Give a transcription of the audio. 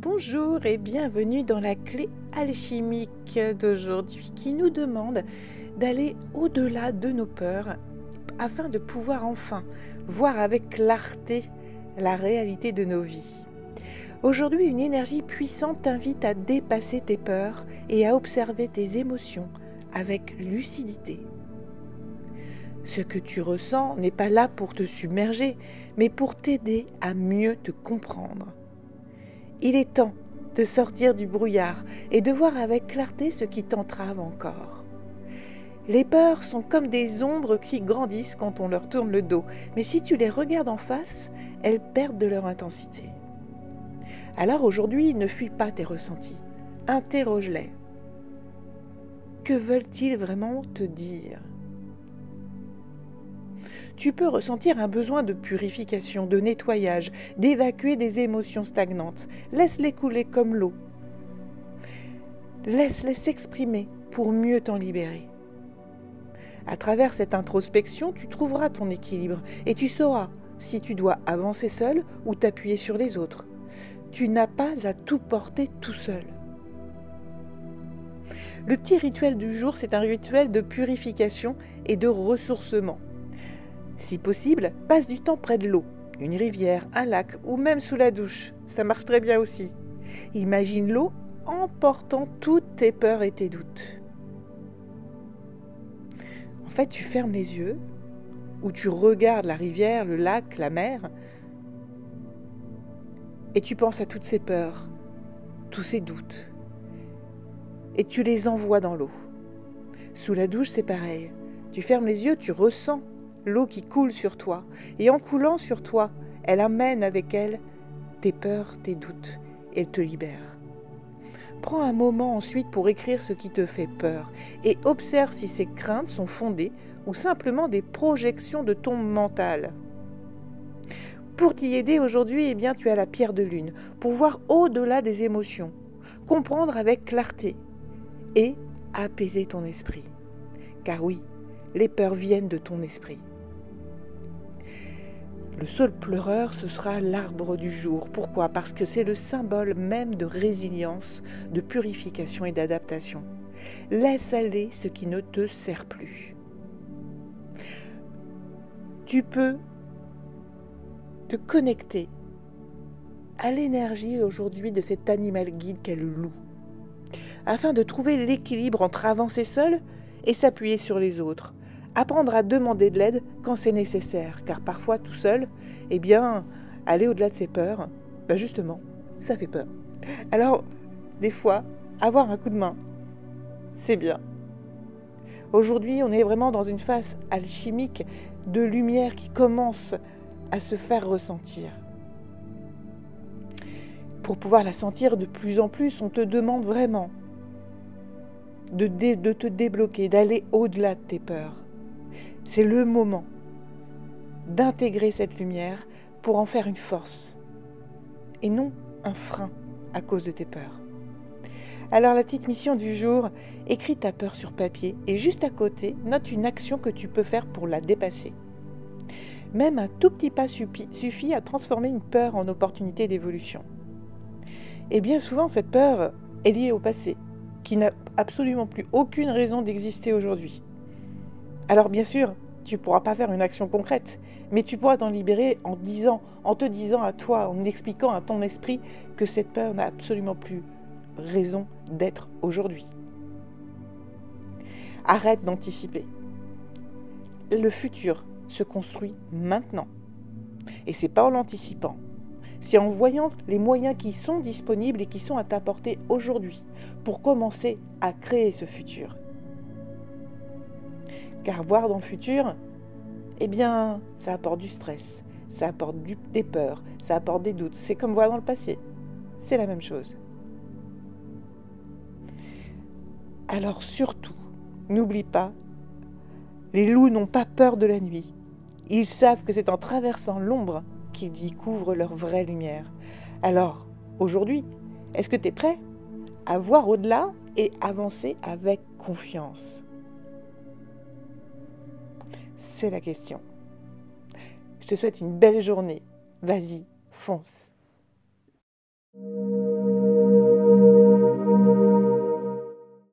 Bonjour et bienvenue dans la clé alchimique d'aujourd'hui qui nous demande d'aller au-delà de nos peurs afin de pouvoir enfin voir avec clarté la réalité de nos vies. Aujourd'hui, une énergie puissante t'invite à dépasser tes peurs et à observer tes émotions avec lucidité. Ce que tu ressens n'est pas là pour te submerger, mais pour t'aider à mieux te comprendre. Il est temps de sortir du brouillard et de voir avec clarté ce qui t'entrave encore. Les peurs sont comme des ombres qui grandissent quand on leur tourne le dos, mais si tu les regardes en face, elles perdent de leur intensité. Alors aujourd'hui, ne fuis pas tes ressentis, interroge-les. Que veulent-ils vraiment te dire ? Tu peux ressentir un besoin de purification, de nettoyage, d'évacuer des émotions stagnantes. Laisse-les couler comme l'eau. Laisse-les s'exprimer pour mieux t'en libérer. À travers cette introspection, tu trouveras ton équilibre et tu sauras si tu dois avancer seul ou t'appuyer sur les autres. Tu n'as pas à tout porter tout seul. Le petit rituel du jour, c'est un rituel de purification et de ressourcement. Si possible, passe du temps près de l'eau, une rivière, un lac ou même sous la douche. Ça marche très bien aussi. Imagine l'eau emportant toutes tes peurs et tes doutes. En fait, tu fermes les yeux ou tu regardes la rivière, le lac, la mer et tu penses à toutes ces peurs, tous ces doutes et tu les envoies dans l'eau. Sous la douche, c'est pareil. Tu fermes les yeux, tu ressens l'eau qui coule sur toi, et en coulant sur toi, elle amène avec elle tes peurs, tes doutes, et elle te libère. Prends un moment ensuite pour écrire ce qui te fait peur, et observe si ces craintes sont fondées ou simplement des projections de ton mental. Pour t'y aider aujourd'hui, tu as la pierre de lune, pour voir au-delà des émotions, comprendre avec clarté, et apaiser ton esprit. Car oui, les peurs viennent de ton esprit. Le saule pleureur, ce sera l'arbre du jour. Pourquoi ? Parce que c'est le symbole même de résilience, de purification et d'adaptation. Laisse aller ce qui ne te sert plus. Tu peux te connecter à l'énergie aujourd'hui de cet animal guide qu'est le loup, afin de trouver l'équilibre entre avancer seul et s'appuyer sur les autres. Apprendre à demander de l'aide quand c'est nécessaire, car parfois tout seul, aller au-delà de ses peurs, justement, ça fait peur. Alors, des fois, avoir un coup de main, c'est bien. Aujourd'hui, on est vraiment dans une phase alchimique de lumière qui commence à se faire ressentir. Pour pouvoir la sentir de plus en plus, on te demande vraiment de te débloquer, d'aller au-delà de tes peurs. C'est le moment d'intégrer cette lumière pour en faire une force et non un frein à cause de tes peurs. Alors la petite mission du jour, écris ta peur sur papier et juste à côté, note une action que tu peux faire pour la dépasser. Même un tout petit pas suffit à transformer une peur en opportunité d'évolution. Et bien souvent, cette peur est liée au passé, qui n'a absolument plus aucune raison d'exister aujourd'hui. Alors bien sûr, tu ne pourras pas faire une action concrète, mais tu pourras t'en libérer en te disant à toi, en expliquant à ton esprit que cette peur n'a absolument plus raison d'être aujourd'hui. Arrête d'anticiper. Le futur se construit maintenant. Et c'est pas en l'anticipant. C'est en voyant les moyens qui sont disponibles et qui sont à ta portée aujourd'hui pour commencer à créer ce futur. Car voir dans le futur, ça apporte du stress, ça apporte des peurs, ça apporte des doutes. C'est comme voir dans le passé. C'est la même chose. Alors surtout, n'oublie pas, les loups n'ont pas peur de la nuit. Ils savent que c'est en traversant l'ombre qu'ils découvrent leur vraie lumière. Alors, aujourd'hui, est-ce que tu es prêt à voir au-delà et avancer avec confiance ? C'est la question. Je te souhaite une belle journée. Vas-y, fonce.